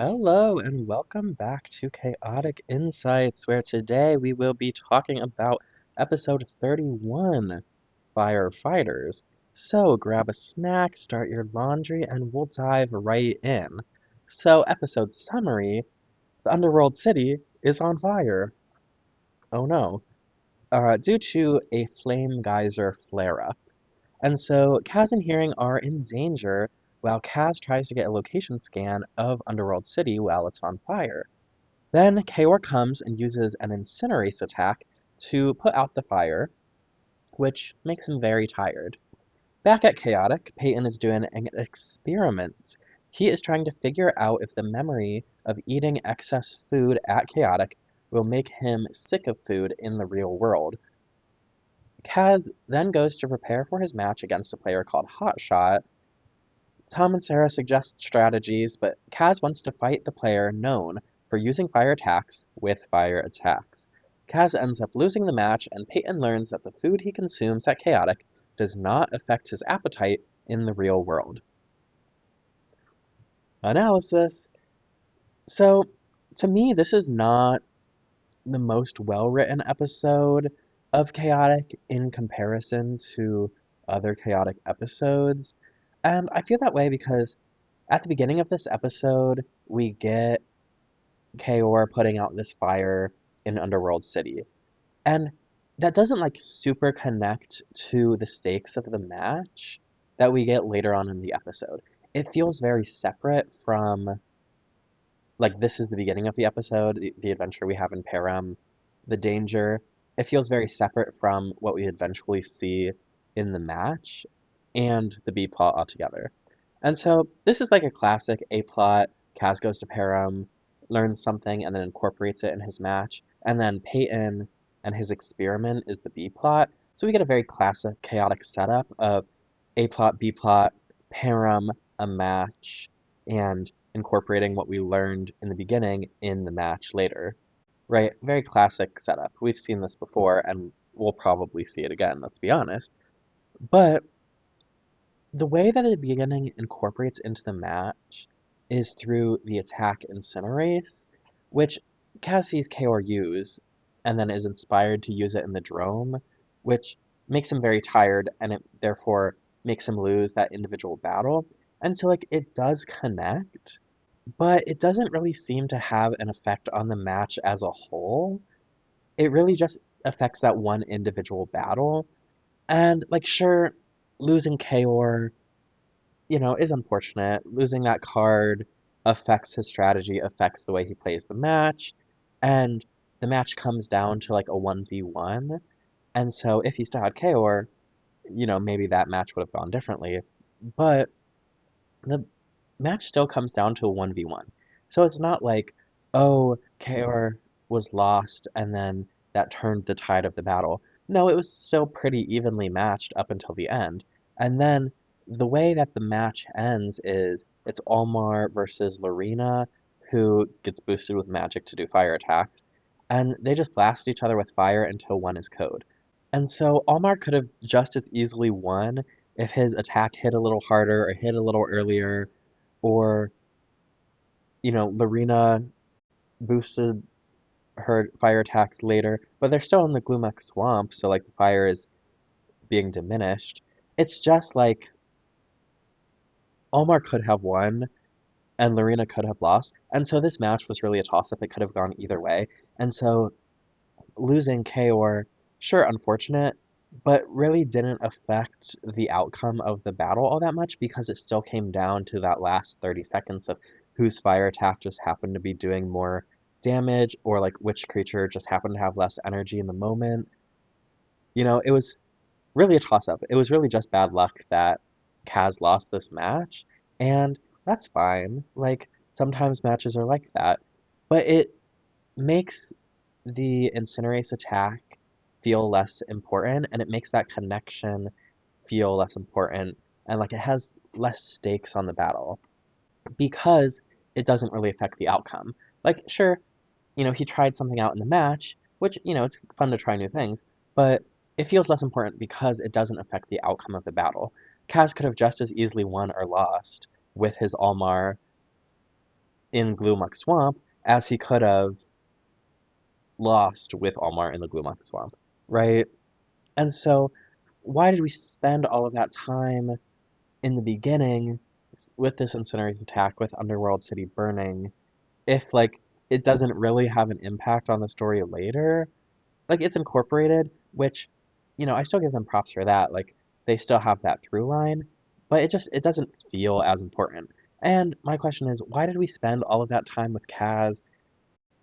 Hello and welcome back to Chaotic Insights, where today we will be talking about episode 31, Firefighters. So grab a snack, start your laundry, and we'll dive right in. So, episode summary: the underworld city is on fire. Oh no. Due to a flame geyser flare-up. And so Kaz and Hearing are in danger while Kaz tries to get a location scan of Underworld City while it's on fire. Then Kaor comes and uses an Incinerate attack to put out the fire, which makes him very tired. Back at Chaotic, Peyton is doing an experiment. He is trying to figure out if the memory of eating excess food at Chaotic will make him sick of food in the real world. Kaz then goes to prepare for his match against a player called Hotshot. Tom and Sarah suggest strategies, but Kaz wants to fight the player known for using fire attacks with fire attacks. Kaz ends up losing the match, and Peyton learns that the food he consumes at Chaotic does not affect his appetite in the real world. Analysis. So, to me, this is not the most well-written episode of Chaotic in comparison to other Chaotic episodes. And I feel that way because at the beginning of this episode, we get Kaor putting out this fire in Underworld City. And that doesn't like super connect to the stakes of the match that we get later on in the episode. It feels very separate from like this is the beginning of the episode, the adventure we have in Param, the danger. It feels very separate from what we eventually see in the match and the B plot altogether. And so this is like a classic A plot. Kaz goes to Param, learns something, and then incorporates it in his match. And then Peyton and his experiment is the B plot. So we get a very classic chaotic setup of A plot, B plot, Param, a match, and incorporating what we learned in the beginning in the match later. Right? Very classic setup. We've seen this before, and we'll probably see it again, let's be honest. But the way that the beginning incorporates into the match is through the attack Incinerate, which Kaz sees Kaor use, and then is inspired to use it in the Drome, which makes him very tired, and it therefore makes him lose that individual battle. And so, like, it does connect, but it doesn't really seem to have an effect on the match as a whole. It really just affects that one individual battle. And, like, sure, losing Kaor, is unfortunate. Losing that card affects his strategy, affects the way he plays the match, and the match comes down to like a 1v1. And so if he still had Kaor, maybe that match would have gone differently. But the match still comes down to a 1v1. So it's not like, oh, Kaor was lost and then that turned the tide of the battle. No, it was still pretty evenly matched up until the end. And then the way that the match ends is it's Almar versus Lorena, who gets boosted with magic to do fire attacks, and they just blast each other with fire until one is code. And so Almar could have just as easily won if his attack hit a little harder or hit a little earlier, or, Lorena boosted her fire attacks later, but they're still in the Gloomek swamp, so like the fire is being diminished. It's just like Almar could have won and Lorena could have lost. And so this match was really a toss up. It could have gone either way. And so losing Kaor, sure, unfortunate, but really didn't affect the outcome of the battle all that much because it still came down to that last 30 seconds of whose fire attack just happened to be doing more damage or like which creature just happened to have less energy in the moment. It was really a toss up. It was really just bad luck that Kaz lost this match, and that's fine. Like, sometimes matches are like that, but it makes the Incinerate attack feel less important, and it makes that connection feel less important, and like it has less stakes on the battle because it doesn't really affect the outcome. Like, sure, he tried something out in the match, which, it's fun to try new things, but it feels less important because it doesn't affect the outcome of the battle. Kaz could have just as easily won or lost with his Almar in Glumuk Swamp as he could have lost with Almar in the Glumuk Swamp, right? And so, why did we spend all of that time in the beginning with this Incinerators attack, with Underworld City burning, if like it doesn't really have an impact on the story later? Like it's incorporated, which, I still give them props for that. Like they still have that through line, but it doesn't feel as important. And my question is, why did we spend all of that time with Kaz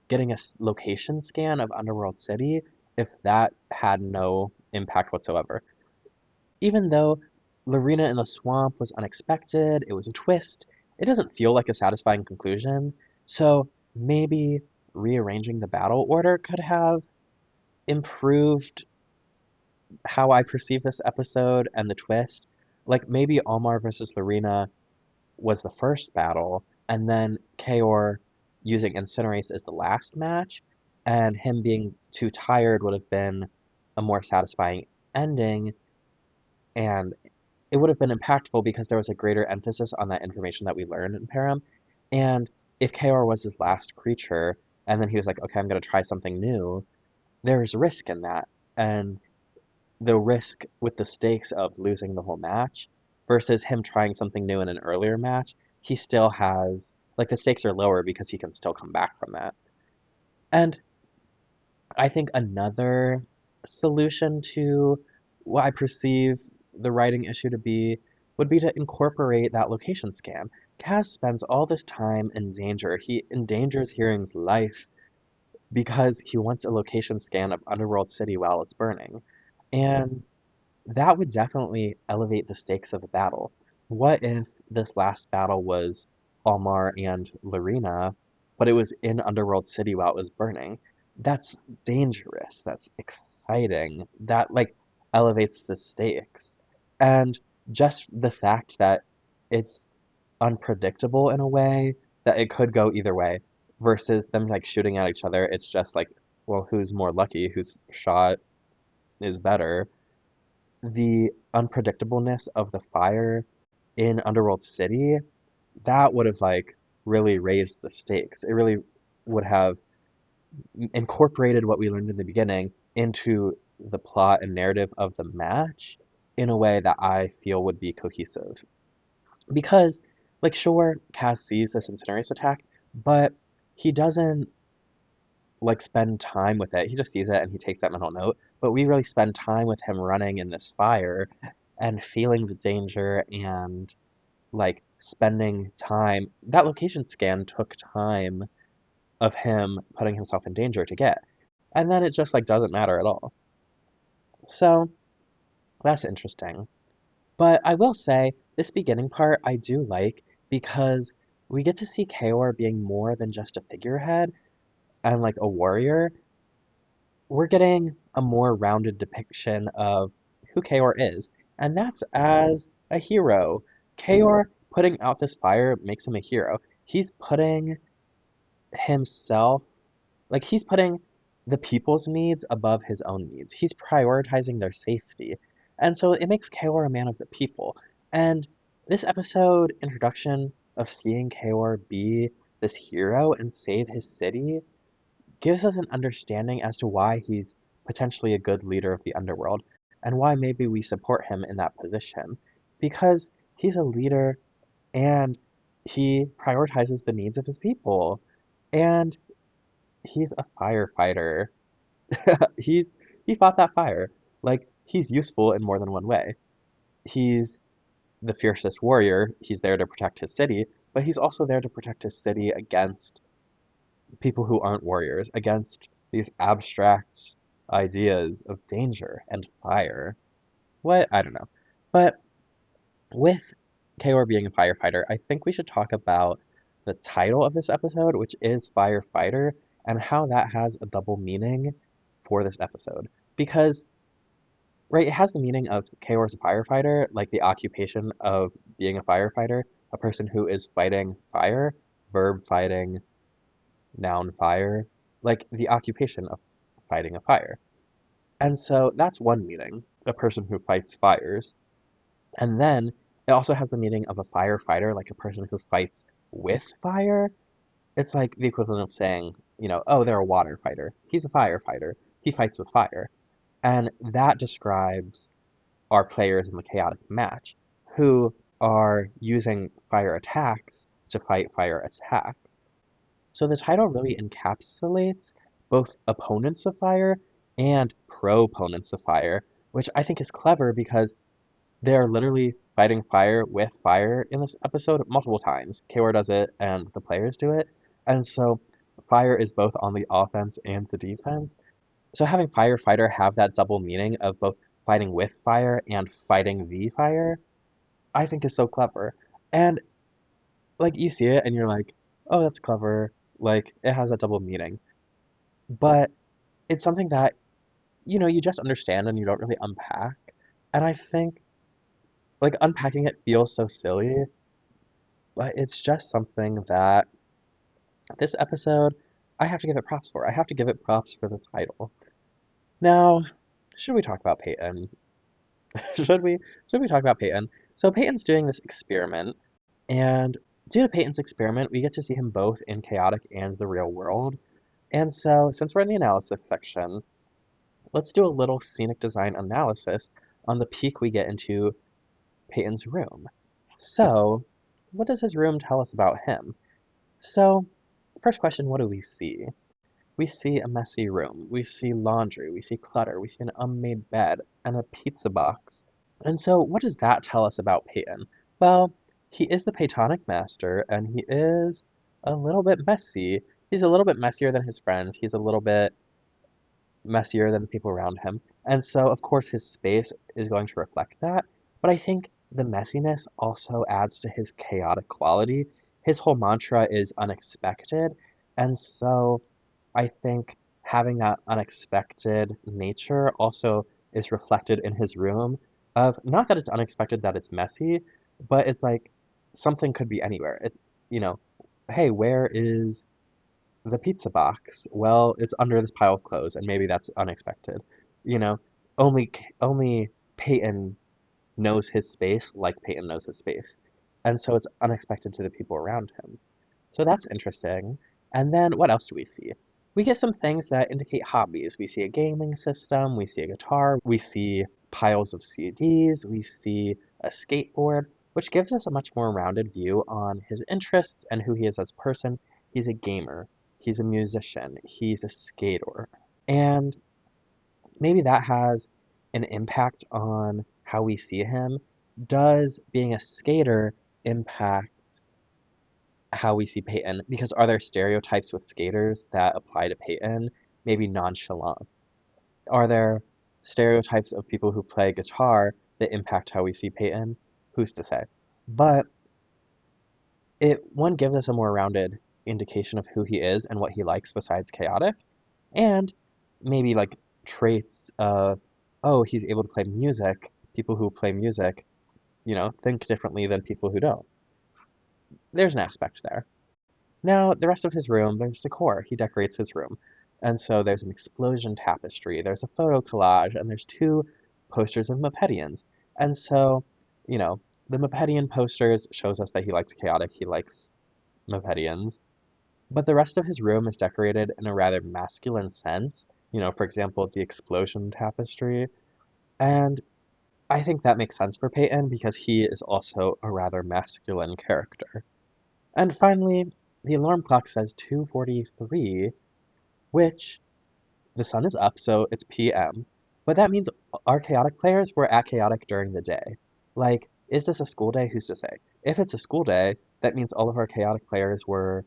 getting a location scan of Underworld City if that had no impact whatsoever? Even though Lorena in the swamp was unexpected, it was a twist, it doesn't feel like a satisfying conclusion. So maybe rearranging the battle order could have improved how I perceive this episode and the twist. Like maybe Almar versus Lorena was the first battle, and then Kaor using Incinerate as the last match, and him being too tired would have been a more satisfying ending, and it would have been impactful because there was a greater emphasis on that information that we learned in Param. And if Kaor was his last creature, and then he was like, okay, I'm going to try something new, there's risk in that. And the risk with the stakes of losing the whole match versus him trying something new in an earlier match, he still has, like, the stakes are lower because he can still come back from that. And I think another solution to what I perceive the writing issue to be would be to incorporate that location scan. Kaz spends all this time in danger. He endangers Hearing's life because he wants a location scan of Underworld City while it's burning. And that would definitely elevate the stakes of the battle. What if this last battle was Almar and Lorena, but it was in Underworld City while it was burning? That's dangerous. That's exciting. That like elevates the stakes. And just the fact that it's unpredictable in a way that it could go either way versus them like shooting at each other, it's just like, well, who's more lucky? Whose shot is better? The unpredictableness of the fire in Underworld City, that would have like really raised the stakes. It really would have incorporated what we learned in the beginning into the plot and narrative of the match in a way that I feel would be cohesive. Because, like, sure, Cass sees this Incinerus attack, but he doesn't like spend time with it. He just sees it and he takes that mental note. But we really spend time with him running in this fire and feeling the danger and like spending time. That location scan took time of him putting himself in danger to get. And then it just like doesn't matter at all. So that's interesting. But I will say this beginning part I do like because we get to see Kaor being more than just a figurehead and like a warrior. We're getting a more rounded depiction of who Kaor is, and that's as a hero. Kaor putting out this fire makes him a hero. He's putting himself, like, he's putting the people's needs above his own needs. He's prioritizing their safety. And so it makes Kaor a man of the people. And this episode introduction of seeing Kaor be this hero and save his city gives us an understanding as to why he's potentially a good leader of the underworld and why maybe we support him in that position. Because he's a leader and he prioritizes the needs of his people. And he's a firefighter. he's he fought that fire. Like he's useful in more than one way. He's the fiercest warrior. He's there to protect his city, but he's also there to protect his city against people who aren't warriors, against these abstract ideas of danger and fire. What? I don't know. But with Kaor being a firefighter, I think we should talk about the title of this episode, which is Firefighter, and how that has a double meaning for this episode. Because, right, it has the meaning of Kaor's a firefighter, like the occupation of being a firefighter, a person who is fighting fire, verb fighting, noun fire, like the occupation of fighting a fire. And so that's one meaning, a person who fights fires. And then it also has the meaning of a firefighter, like a person who fights with fire. It's like the equivalent of saying, oh, they're a water fighter. He's a firefighter. He fights with fire. And that describes our players in the chaotic match who are using fire attacks to fight fire attacks. So the title really encapsulates both opponents of fire and proponents of fire, which I think is clever because they're literally fighting fire with fire in this episode multiple times. Kaor does it and the players do it. And so fire is both on the offense and the defense. So having firefighter have that double meaning of both fighting with fire and fighting the fire, I think is so clever. And like you see it and you're like, oh, that's clever. Like it has that double meaning. But it's something that, you just understand and you don't really unpack. And I think like unpacking it feels so silly, but it's just something that this episode, I have to give it props for. I have to give it props for the title. Now, should we talk about Peyton? should we should we talk about Peyton? So Peyton's doing this experiment, and due to Peyton's experiment, we get to see him both in chaotic and the real world. And so, since we're in the analysis section, let's do a little scenic design analysis on the peek we get into Peyton's room. So, what does his room tell us about him? So, first question, what do we see? We see a messy room. We see laundry. We see clutter. We see an unmade bed and a pizza box. And so, what does that tell us about Peyton? Well, he is the Peytonic master, and he is a little bit messy. He's a little bit messier than his friends. He's a little bit messier than the people around him. And so, of course, his space is going to reflect that. But I think the messiness also adds to his chaotic quality. His whole mantra is unexpected. And so, I think having that unexpected nature also is reflected in his room of not that it's unexpected that it's messy, but it's like something could be anywhere. You know, hey, where is the pizza box? Well, it's under this pile of clothes, and maybe that's unexpected. You know, only Peyton knows his space like Peyton knows his space. And so it's unexpected to the people around him. So that's interesting. And then what else do we see? We get some things that indicate hobbies. We see a gaming system, we see a guitar, we see piles of CDs, we see a skateboard, which gives us a much more rounded view on his interests and who he is as a person. He's a gamer, he's a musician, he's a skater. And maybe that has an impact on how we see him. Does being a skater impact how we see Peyton? Because are there stereotypes with skaters that apply to Peyton? Maybe nonchalance. Are there stereotypes of people who play guitar that impact how we see Peyton? Who's to say? But one gives us a more rounded indication of who he is and what he likes besides chaotic, and maybe like traits of, oh, he's able to play music. People who play music, think differently than people who don't. There's an aspect there. Now, the rest of his room, there's decor. He decorates his room. And so there's an explosion tapestry, there's a photo collage, and there's two posters of Mopedians. And so, the Mopedian posters shows us that he likes chaotic, he likes Mopedians. But the rest of his room is decorated in a rather masculine sense. For example, the explosion tapestry. And I think that makes sense for Peyton because he is also a rather masculine character. And finally, the alarm clock says 2:43, which the sun is up, so it's PM. But that means our chaotic players were at chaotic during the day. Like, is this a school day? Who's to say? If it's a school day, that means all of our chaotic players were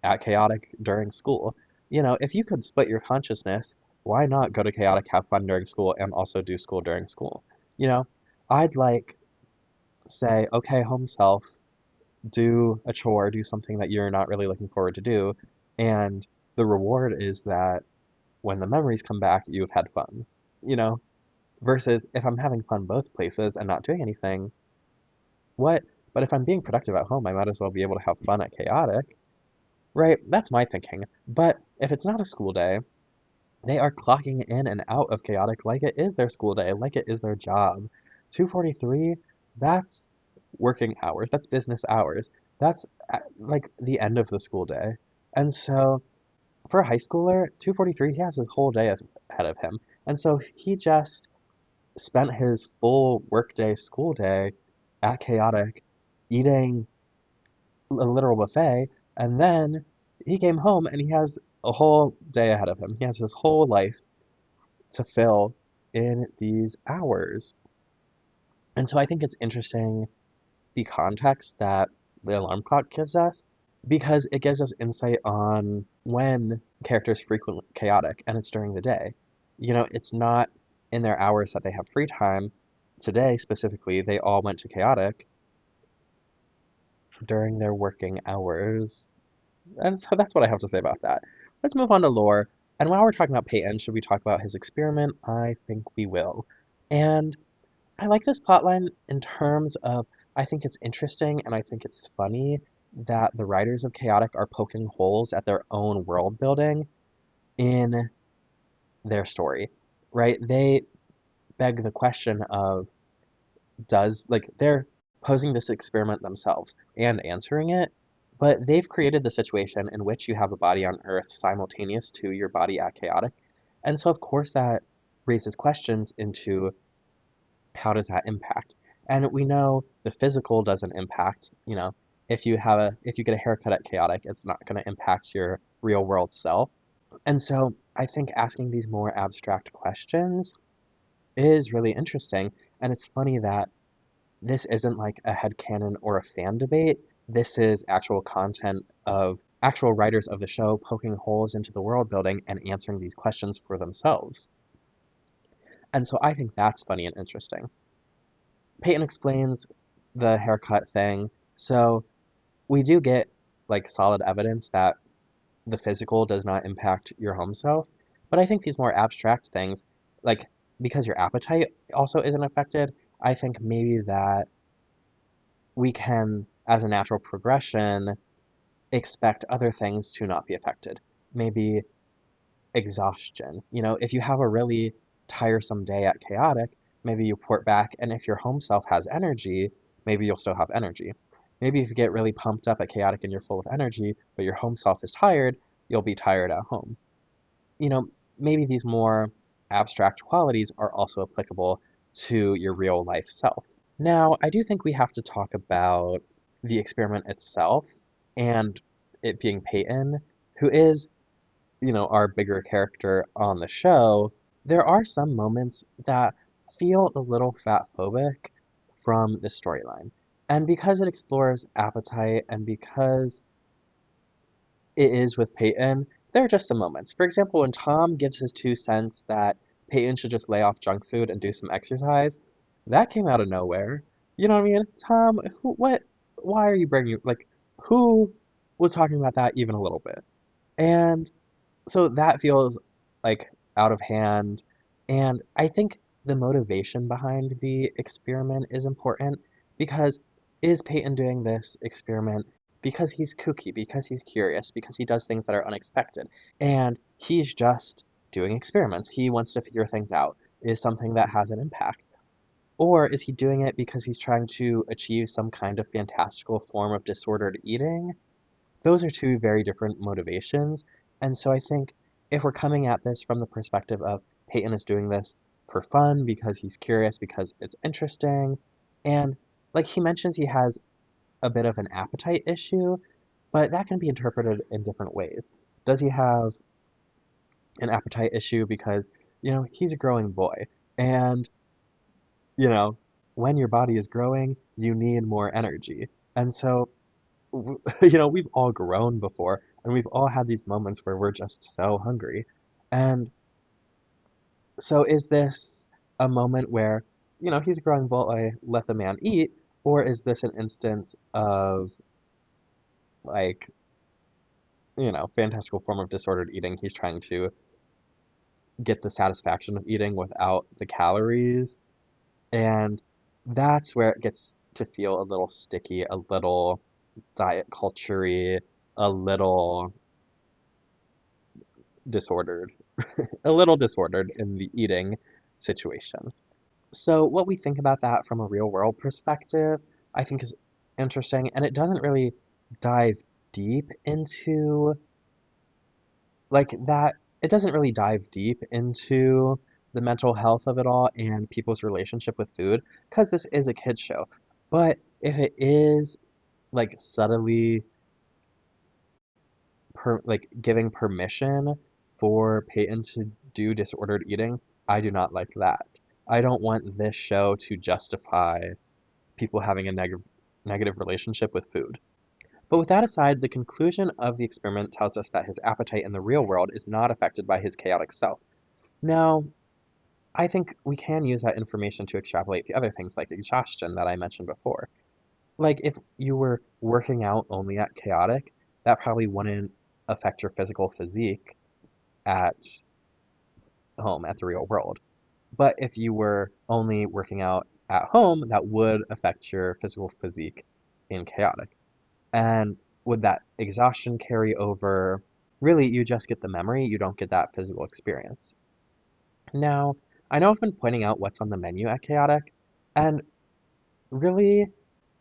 at chaotic during school. If you could split your consciousness, why not go to chaotic, have fun during school, and also do school during school? You know, I'd like say, okay, home self, do a chore, do something that you're not really looking forward to do, and the reward is that when the memories come back, you've had fun, you know? Versus if I'm having fun both places and not doing anything, what? But if I'm being productive at home, I might as well be able to have fun at chaotic, right? That's my thinking. But if it's not a school day, they are clocking in and out of chaotic like it is their school day, like it is their job. 2:43, that's working hours, that's business hours. That's like the end of the school day. And so for a high schooler, 2:43, he has his whole day ahead of him. And so he just spent his full workday, school day at Chaotic eating a literal buffet, and then he came home and he has a whole day ahead of him. He has his whole life to fill in these hours. And so I think it's interesting the context that the alarm clock gives us because it gives us insight on when characters frequent chaotic and it's during the day. It's not in their hours that they have free time. Today, specifically, they all went to chaotic during their working hours. And so that's what I have to say about that. Let's move on to lore. And while we're talking about Peyton, should we talk about his experiment? I think we will. And I like this plotline in terms of I think it's interesting and I think it's funny that the writers of Chaotic are poking holes at their own world building in their story, right? They beg the question of they're posing this experiment themselves and answering it, but they've created the situation in which you have a body on Earth simultaneous to your body at Chaotic. And so, of course, that raises questions into how does that impact? And we know the physical doesn't impact, if you get a haircut at Chaotic, it's not going to impact your real world self. And so I think asking these more abstract questions is really interesting. And it's funny that this isn't like a headcanon or a fan debate. This is actual content of actual writers of the show poking holes into the world building and answering these questions for themselves. And so I think that's funny and interesting. Peyton explains the haircut thing. So we do get like solid evidence that the physical does not impact your home self. But I think these more abstract things, like because your appetite also isn't affected, I think maybe that we can, as a natural progression, expect other things to not be affected. Maybe exhaustion. If you have a really tiresome day at chaotic, maybe you port back, and if your home self has energy, maybe you'll still have energy. Maybe if you get really pumped up at chaotic and you're full of energy, but your home self is tired, you'll be tired at home. You know, Maybe these more abstract qualities are also applicable to your real life self. Now, I do think we have to talk about the experiment itself and it being Peyton, who is, our bigger character on the show. There are some moments that feel a little fat phobic from the storyline. And because it explores appetite and because it is with Peyton, there are just some moments. For example, when Tom gives his 2 cents that Peyton should just lay off junk food and do some exercise, that came out of nowhere. You know what I mean? Tom, why are you bringing, like, who was talking about that even a little bit? And so that feels like out of hand. And I think the motivation behind the experiment is important because is Peyton doing this experiment because he's kooky, because he's curious, because he does things that are unexpected? And he's just doing experiments. He wants to figure things out. Is something that has an impact? Or is he doing it because he's trying to achieve some kind of fantastical form of disordered eating? Those are two very different motivations. And so I think if we're coming at this from the perspective of Peyton is doing this for fun because he's curious, because it's interesting, and like he mentions he has a bit of an appetite issue, but that can be interpreted in different ways. Does he have an appetite issue because, he's a growing boy and, you know, when your body is growing, you need more energy. And so we've all grown before and we've all had these moments where we're just so hungry. And so is this a moment where, he's a growing boy, let the man eat, or is this an instance of like, fantastical form of disordered eating? He's trying to get the satisfaction of eating without the calories. And that's where it gets to feel a little sticky, a little diet culture-y, a little disordered, a little disordered in the eating situation. So, what we think about that from a real world perspective, I think is interesting. And it doesn't really dive deep into like that. It doesn't really dive deep into the mental health of it all and people's relationship with food because this is a kids show. But if it is like subtly like giving permission for Peyton to do disordered eating, I do not like that. I don't want this show to justify people having a negative relationship with food. But with that aside, the conclusion of the experiment tells us that his appetite in the real world is not affected by his chaotic self. Now, I think we can use that information to extrapolate the other things like exhaustion that I mentioned before. Like if you were working out only at chaotic, that probably wouldn't affect your physical physique at home at the real world. But if you were only working out at home, that would affect your physical physique in chaotic. And would that exhaustion carry over? Really, you just get the memory, you don't get that physical experience. Now, I know I've been pointing out what's on the menu at Chaotic, and really,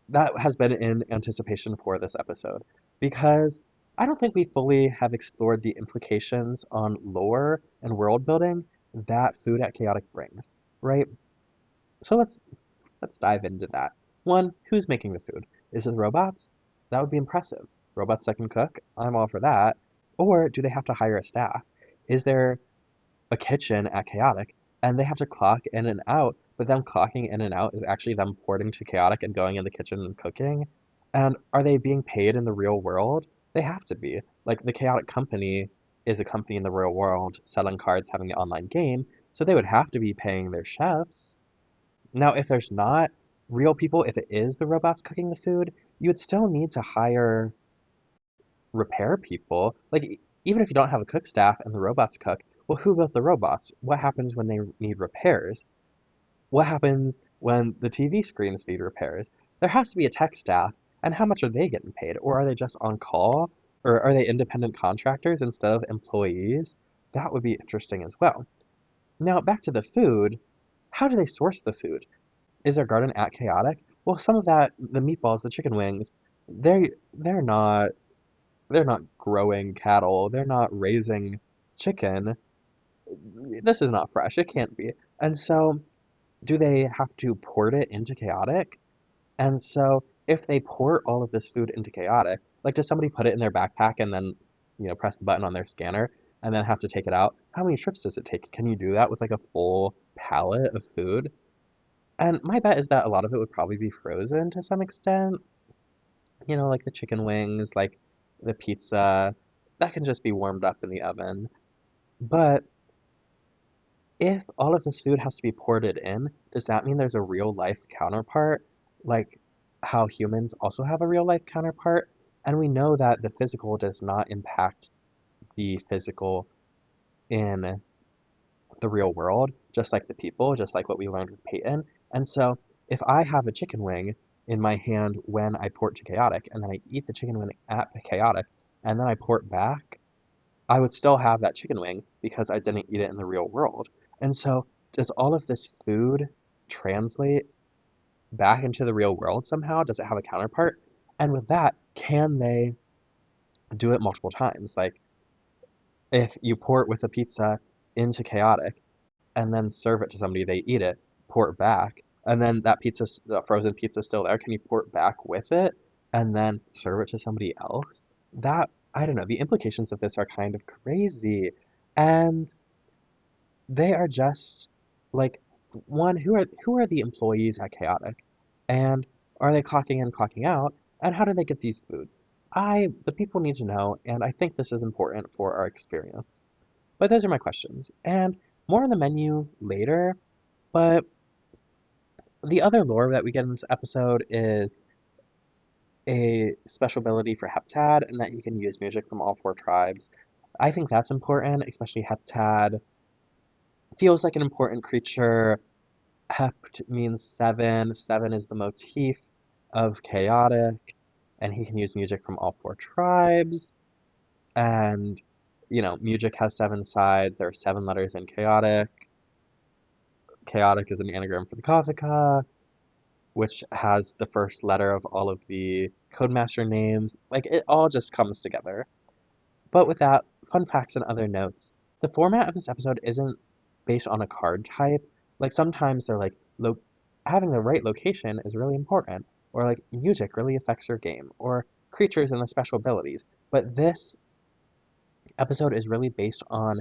that has been in anticipation for this episode, because I don't think we fully have explored the implications on lore and world building that food at Chaotic brings, right? So let's dive into that. One, who's making the food? Is it the robots? That would be impressive. Robots that can cook? I'm all for that. Or do they have to hire a staff? Is there a kitchen at Chaotic and they have to clock in and out, but them clocking in and out is actually them porting to Chaotic and going in the kitchen and cooking? And are they being paid in the real world? They have to be. Like the Chaotic company is a company in the real world selling cards, having an online game, so they would have to be paying their chefs. Now, if there's not real people, if it is the robots cooking the food, you would still need to hire repair people. Like, even if you don't have a cook staff and the robots cook, well, who built the robots? What happens when they need repairs? What happens when the TV screens need repairs? There has to be a tech staff, and how much are they getting paid? Or are they just on call? Or are they independent contractors instead of employees? That would be interesting as well. Now, back to the food. How do they source the food? Is their garden at Chaotic? Well, some of that, the meatballs, the chicken wings, they're not they're not growing cattle. They're not raising chicken. This is not fresh. It can't be. And so, do they have to port it into Chaotic? And so, if they port all of this food into Chaotic, like does somebody put it in their backpack and then, press the button on their scanner and then have to take it out? How many trips does it take? Can you do that with like a full pallet of food? And my bet is that a lot of it would probably be frozen to some extent. Like the chicken wings, like the pizza, that can just be warmed up in the oven. But if all of this food has to be ported in, does that mean there's a real life counterpart? Like how humans also have a real life counterpart? And we know that the physical does not impact the physical in the real world, just like the people, just like what we learned with Peyton. And so if I have a chicken wing in my hand when I port to Chaotic, and then I eat the chicken wing at Chaotic, and then I port back, I would still have that chicken wing because I didn't eat it in the real world. And so does all of this food translate back into the real world somehow? Does it have a counterpart? And with that, can they do it multiple times? Like if you port with a pizza into Chaotic and then serve it to somebody, they eat it, port back, and then that pizza, the frozen pizza still there, can you port back with it and then serve it to somebody else? That, I don't know, the implications of this are kind of crazy. And they are just like one, who are the employees at Chaotic? And are they clocking in, clocking out? And how do they get these food? The people need to know, and I think this is important for our experience. But those are my questions. And more on the menu later, but the other lore that we get in this episode is a special ability for Heptad and that he can use music from all four tribes. I think that's important, especially Heptad feels like an important creature. Hept means seven. Seven is the motif of chaotic, and he can use music from all four tribes. And, music has seven sides. There are seven letters in chaotic. Chaotic is an anagram for the Gothica, which has the first letter of all of the Codemaster names, like it all just comes together. But with that, fun facts and other notes. The format of this episode isn't based on a card type. Like sometimes they're like, having the right location is really important, or like music really affects your game, or creatures and their special abilities. But this episode is really based on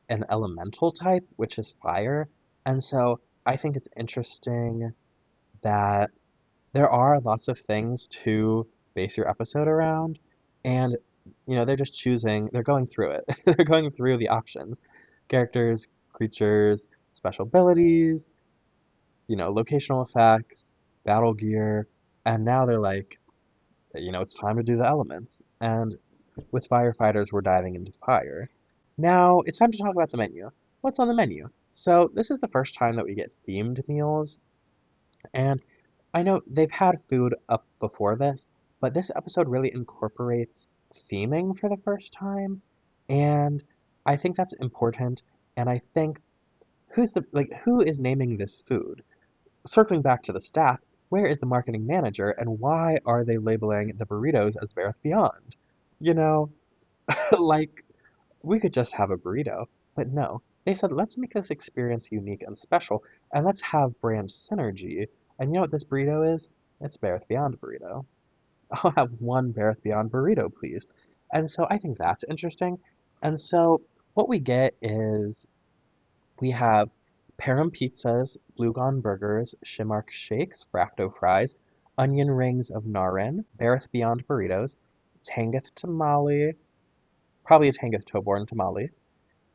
an elemental type, which is fire. And so I think it's interesting that there are lots of things to base your episode around, and they're just choosing, they're going through it. They're going through the options. Characters, creatures, special abilities, locational effects, battle gear, and now they're like, it's time to do the elements. And with firefighters, we're diving into fire. Now, it's time to talk about the menu. What's on the menu? So, this is the first time that we get themed meals, and I know they've had food up before this, but this episode really incorporates theming for the first time, and I think that's important, and I think who is naming this food? Circling back to the staff, where is the marketing manager and why are they labeling the burritos as Bareth Beyond? You know, like we could just have a burrito, but no. They said, let's make this experience unique and special, and let's have brand synergy. And you know what this burrito is? It's Bareth Beyond burrito. I'll have one Bareth Beyond burrito, please. And so I think that's interesting. And so what we get is we have Param pizzas, Bluegon burgers, Shimark shakes, Fracto fries, onion rings of Narin, Bareth Beyond burritos, Tangath tamale, probably a Tangath Toborn tamale,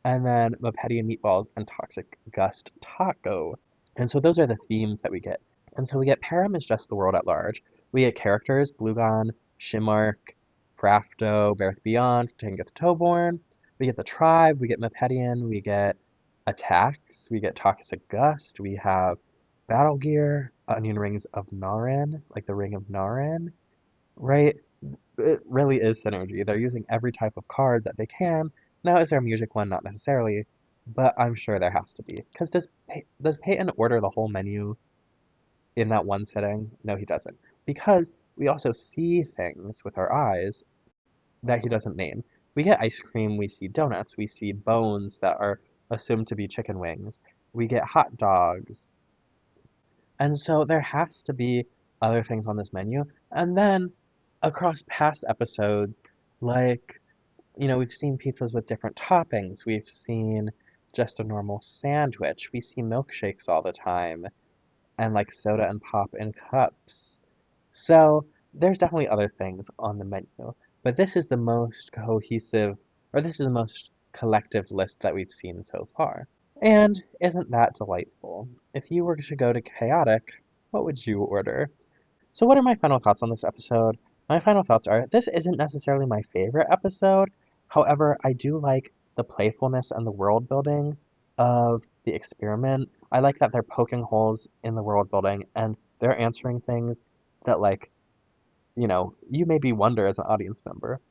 and then Mopedian meatballs and Toxic Gust taco. And so those are the themes that we get. And so we get Param is just the world at large. We get characters, Bluegon, Shimark, Frafto, Bareth Beyond, Tangath Toborn. We get the tribe, we get Mopedian, we get attacks, we get Toxic Gust, we have battle gear, onion rings of Naran, like the ring of Naran, right? It really is synergy. They're using every type of card that they can. Now, is there a music one? Not necessarily, but I'm sure there has to be. Because does Peyton order the whole menu in that one sitting? No, he doesn't. Because we also see things with our eyes that he doesn't name. We get ice cream, we see donuts, we see bones that are assumed to be chicken wings, we get hot dogs. And so there has to be other things on this menu. And then across past episodes, like, we've seen pizzas with different toppings, we've seen just a normal sandwich, we see milkshakes all the time, and like soda and pop in cups. So there's definitely other things on the menu, but this is the most cohesive, or this is the most collective list that we've seen so far. And isn't that delightful? If you were to go to Chaotic, what would you order? So what are my final thoughts on this episode? My final thoughts are, this isn't necessarily my favorite episode. However, I do like the playfulness and the world building of the experiment. I like that they're poking holes in the world building and they're answering things that you maybe wonder as an audience member.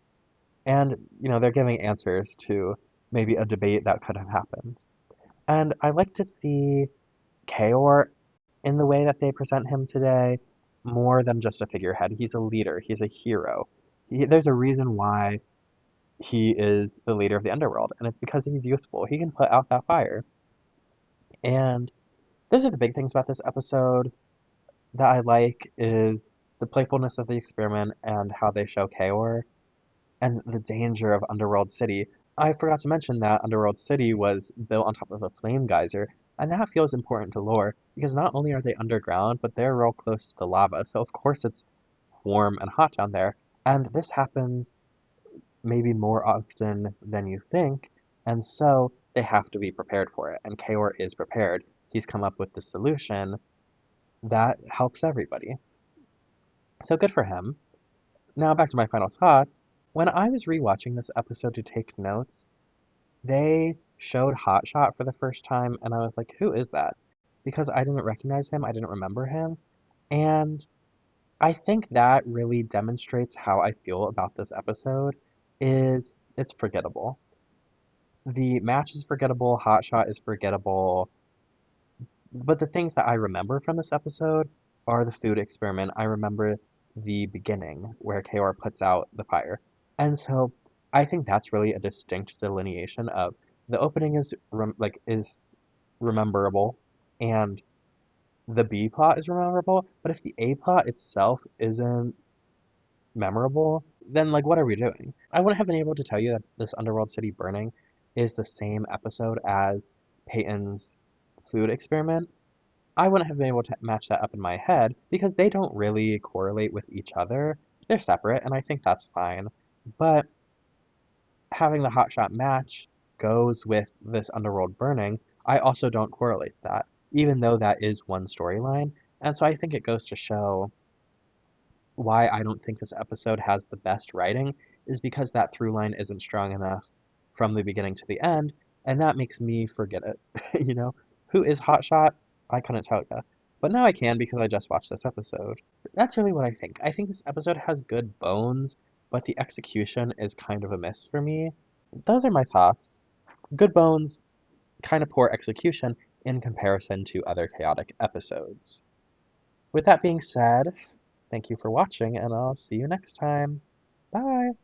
And, they're giving answers to maybe a debate that could have happened. And I like to see Kaor in the way that they present him today more than just a figurehead. He's a leader, he's a hero. There's a reason why he is the leader of the underworld, and it's because he's useful. He can put out that fire. And those are the big things about this episode that I like is the playfulness of the experiment and how they show Kaor and the danger of Underworld City. I forgot to mention that Underworld City was built on top of a flame geyser, and that feels important to lore because not only are they underground, but they're real close to the lava, so of course it's warm and hot down there. And this happens maybe more often than you think, and so they have to be prepared for it. And Kaor is prepared. He's come up with the solution that helps everybody. So good for him. Now back to my final thoughts. When I was rewatching this episode to take notes, they showed Hotshot for the first time, and I was like, who is that? Because I didn't recognize him, I didn't remember him. And I think that really demonstrates how I feel about this episode is it's forgettable. The match is forgettable, Hotshot is forgettable, but the things that I remember from this episode are the food experiment. I remember the beginning where Kaor puts out the fire. And so I think that's really a distinct delineation of the opening is rememberable and the B plot is memorable, but if the A plot itself isn't memorable, then like what are we doing? I wouldn't have been able to tell you that this underworld city burning is the same episode as Peyton's food experiment. I wouldn't have been able to match that up in my head because they don't really correlate with each other. They're separate, and I think that's fine. But having the hotshot match goes with this underworld burning, I also don't correlate that, even though that is one storyline. And so I think it goes to show why I don't think this episode has the best writing is because that through line isn't strong enough from the beginning to the end, and that makes me forget it. You know, who is Hotshot? I couldn't tell you. But now I can because I just watched this episode. That's really what I think. I think this episode has good bones, but the execution is kind of a miss for me. Those are my thoughts. Good bones, kind of poor execution in comparison to other chaotic episodes. With that being said, thank you for watching, and I'll see you next time. Bye!